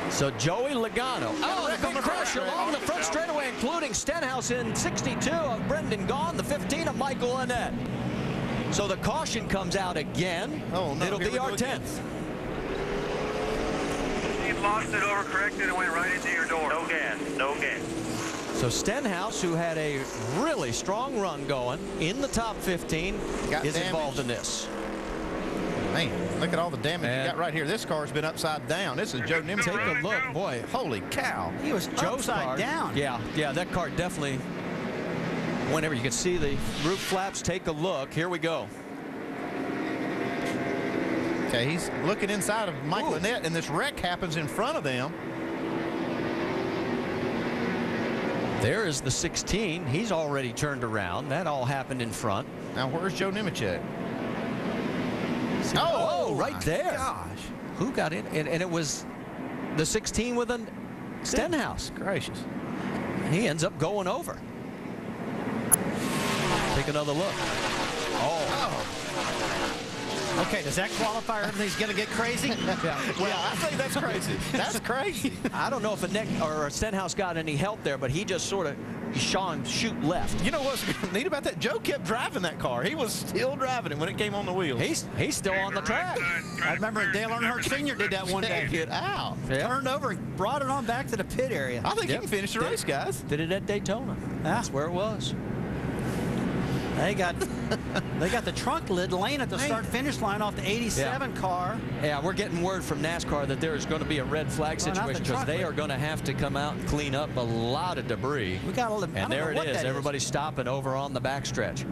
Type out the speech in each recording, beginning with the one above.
So Joey Logano. Oh, the big crash along the front straightaway, including Stenhouse in 62 of Brendan Gaughan, the 15 of Michael Annett. So the caution comes out again. Oh, no, it'll be our 10th. You lost it, overcorrected, and went right into your door. No gas, no gas. So Stenhouse, who had a really strong run going in the top 15, is involved in this. Man, look at all the damage you got right here. This car's been upside down. This is Joe Nemecheck. Take a look, boy. Holy cow. He was upside down. Yeah, that car definitely, whenever you can see the roof flaps, take a look. Here we go. Okay, he's looking inside of Michael Annett, and this wreck happens in front of them. There is the 16. He's already turned around. That all happened in front. Now, where's Joe Nemecheck? Oh, right there. Gosh. Who got in? And it was the 16 with a Stenhouse. Gracious. He ends up going over. Take another look. Okay, does that qualify? Everything's going to get crazy? Well, I think that's crazy. That's crazy. I don't know if a Stenhouse got any help there, but he just sort of saw him shoot left. You know what's neat about that? Joe kept driving that car. He was still driving it when it came on the wheels. He's still on the track. I remember Dale Earnhardt Sr. did that one day. Get out. Yeah. Turned over and brought it on back to the pit area. I think he can finish the race, guys. Did it at Daytona. That's where it was. They got the trunk lid laying at the start-finish line off the 87 car. Yeah, we're getting word from NASCAR that there is going to be a red flag situation because they are going to have to come out and clean up a lot of debris. We got and there it is. Everybody's stopping over on the backstretch.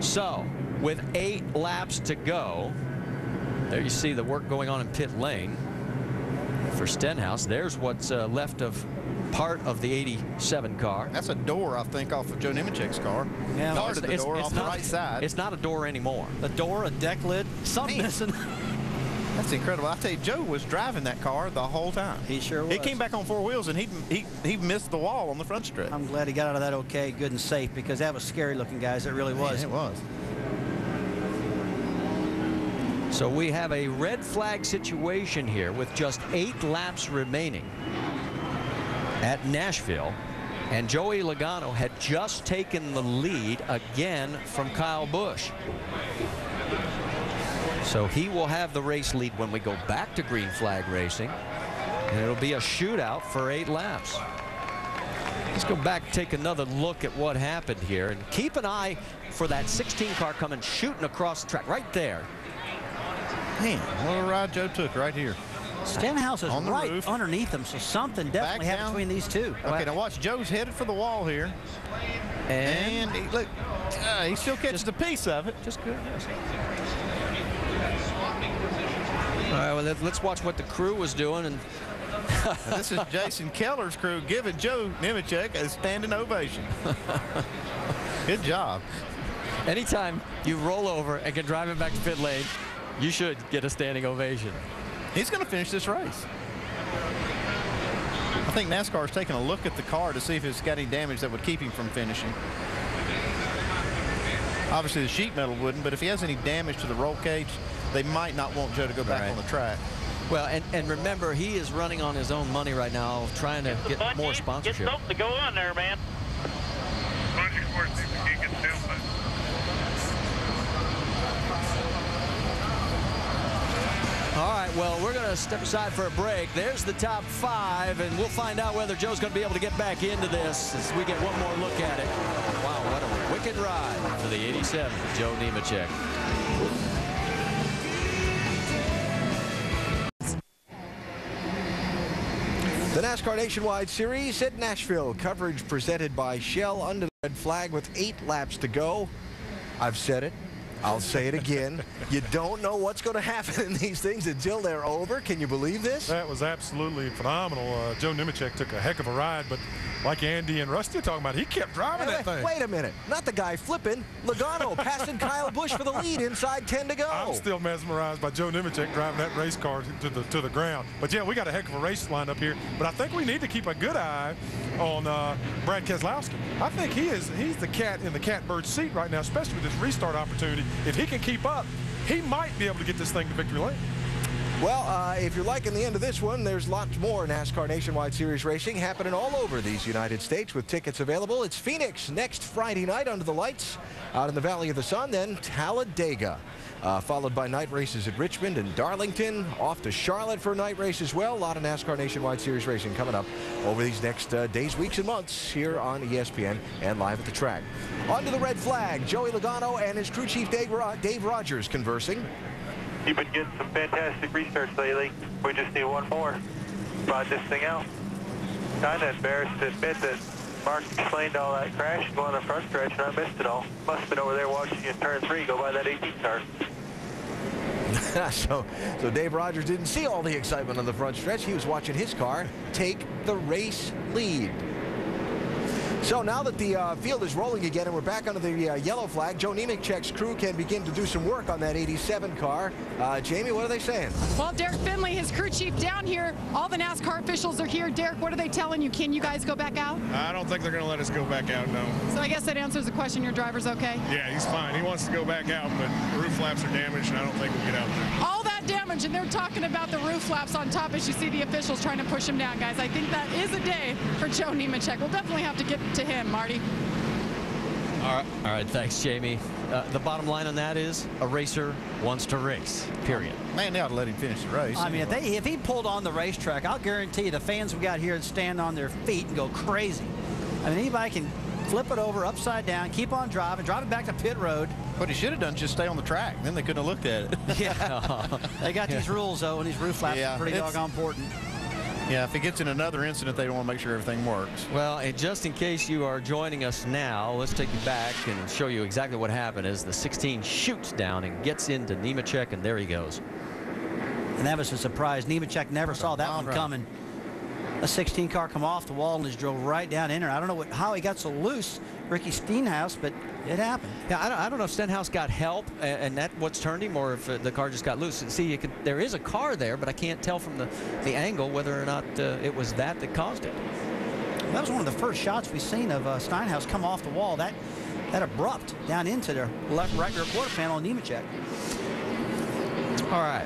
So, with 8 laps to go, there you see the work going on in pit lane for Stenhouse. There's what's left of part of the 87 car. That's a door, I think, off of Joe Nemecheck's car. Yeah, part of the door off the right side. It's not a door anymore. A door, a deck lid, something missing. That's incredible. I tell you, Joe was driving that car the whole time. He sure was. He came back on 4 wheels, and he missed the wall on the front stretch. I'm glad he got out of that okay, good and safe, because that was scary looking, guys. It really was. Yeah, it was. So we have a red flag situation here with just 8 laps remaining at Nashville, and Joey Logano had just taken the lead again from Kyle Busch. So he will have the race lead when we go back to green flag racing, and it'll be a shootout for 8 laps. Let's go back and take another look at what happened here, and keep an eye for that 16 car coming shooting across the track right there. Man, what a ride Joe took right here. Stenhouse is on the right roof. underneath them, so something definitely happened between these two. Okay, now watch. Joe's headed for the wall here. And look, he still catches a piece of it. Just good, yes. All right, well, let's watch what the crew was doing. And this is Jason Keller's crew giving Joe Nemecheck a standing ovation. Good job. Anytime you roll over and can drive him back to pit lane, you should get a standing ovation. He's going to finish this race. I think NASCAR is taking a look at the car to see if it's got any damage that would keep him from finishing. Obviously, the sheet metal wouldn't, but if he has any damage to the roll cage, they might not want Joe to go back on the track. Well, and remember, he is running on his own money right now, trying to get more sponsorship. Get something to go on there, man. All right, well, we're going to step aside for a break. There's the top 5, and we'll find out whether Joe's going to be able to get back into this as we get one more look at it. Wow, what a wicked ride for the 87 with Joe Nemecheck. The NASCAR Nationwide Series at Nashville. Coverage presented by Shell under the red flag with 8 laps to go. I've said it. I'll say it again. You don't know what's going to happen in these things until they're over. Can you believe this? That was absolutely phenomenal. Joe Nemecheck took a heck of a ride, but like Andy and Rusty are talking about, he kept driving that thing. Wait a minute. Not the guy flipping. Logano passing Kyle Busch for the lead inside 10 to go. I'm still mesmerized by Joe Nemecheck driving that race car to the ground. But yeah, we got a heck of a race lined up here. But I think we need to keep a good eye on Brad Keselowski. I think he's the cat in the catbird seat right now, especially with this restart opportunity. If he can keep up, he might be able to get this thing to victory lane. Well, if you're liking the end of this one, there's lots more NASCAR Nationwide Series racing happening all over these United States with tickets available. It's Phoenix next Friday night under the lights out in the Valley of the Sun, then Talladega. Followed by night races at Richmond and Darlington, off to Charlotte for a night race as well. A lot of NASCAR Nationwide Series racing coming up over these next days, weeks, and months here on ESPN and live at the track. On to the red flag. Joey Logano and his crew chief Dave Rogers conversing. You've been getting some fantastic research lately. We just need one more. Ride this thing out. Kind of embarrassed to admit that Mark explained all that crash going on the front stretch, and I missed it all. Must have been over there watching you in turn 3 go by that 18 car. So Dave Rogers didn't see all the excitement on the front stretch. He was watching his car take the race lead. So now that the field is rolling again and we're back under the yellow flag, Joe Nemecheck's crew can begin to do some work on that 87 car. Jamie, what are they saying? Well, Derek Finley, his crew chief down here, all the NASCAR officials are here. Derek, what are they telling you? Can you guys go back out? I don't think they're going to let us go back out, no. So I guess that answers the question. Your driver's okay? Yeah, he's fine. He wants to go back out, but the roof flaps are damaged, and I don't think we'll get out there. All that damage, and they're talking about the roof flaps on top as you see the officials trying to push him down, guys. I think that is a day for Joe Nemecheck. We'll definitely have to get to him, Marty. All right, thanks, Jamie. The bottom line on that is a racer wants to race, period. Man, they ought to let him finish the race. I mean, anyway. if he pulled on the racetrack, I'll guarantee you the fans we got here would stand on their feet and go crazy. I mean, anybody can flip it over upside down, keep on driving, drive it back to pit road. What he should have done is just stay on the track. Then they couldn't have looked at it. Yeah. They got these rules, though, and these roof flaps are pretty doggone important. Yeah, if it gets in another incident, they don't want to make sure everything works. Well, and just in case you are joining us now, let's take you back and show you exactly what happened as the 16 shoots down and gets into Nemecheck, and there he goes. And that was a surprise. Nemecheck never saw that one coming. A 16 car come off the wall and just drove right down in there. I don't know how he got so loose, Ricky Stenhouse, but it happened. Yeah, I don't know if Stenhouse got help and that what's turned him, or if the car just got loose. See, there is a car there, but I can't tell from the angle whether or not it was that caused it. That was one of the first shots we've seen of Stenhouse come off the wall. That abrupt down into the right rear quarter panel on Nemecheck. All right.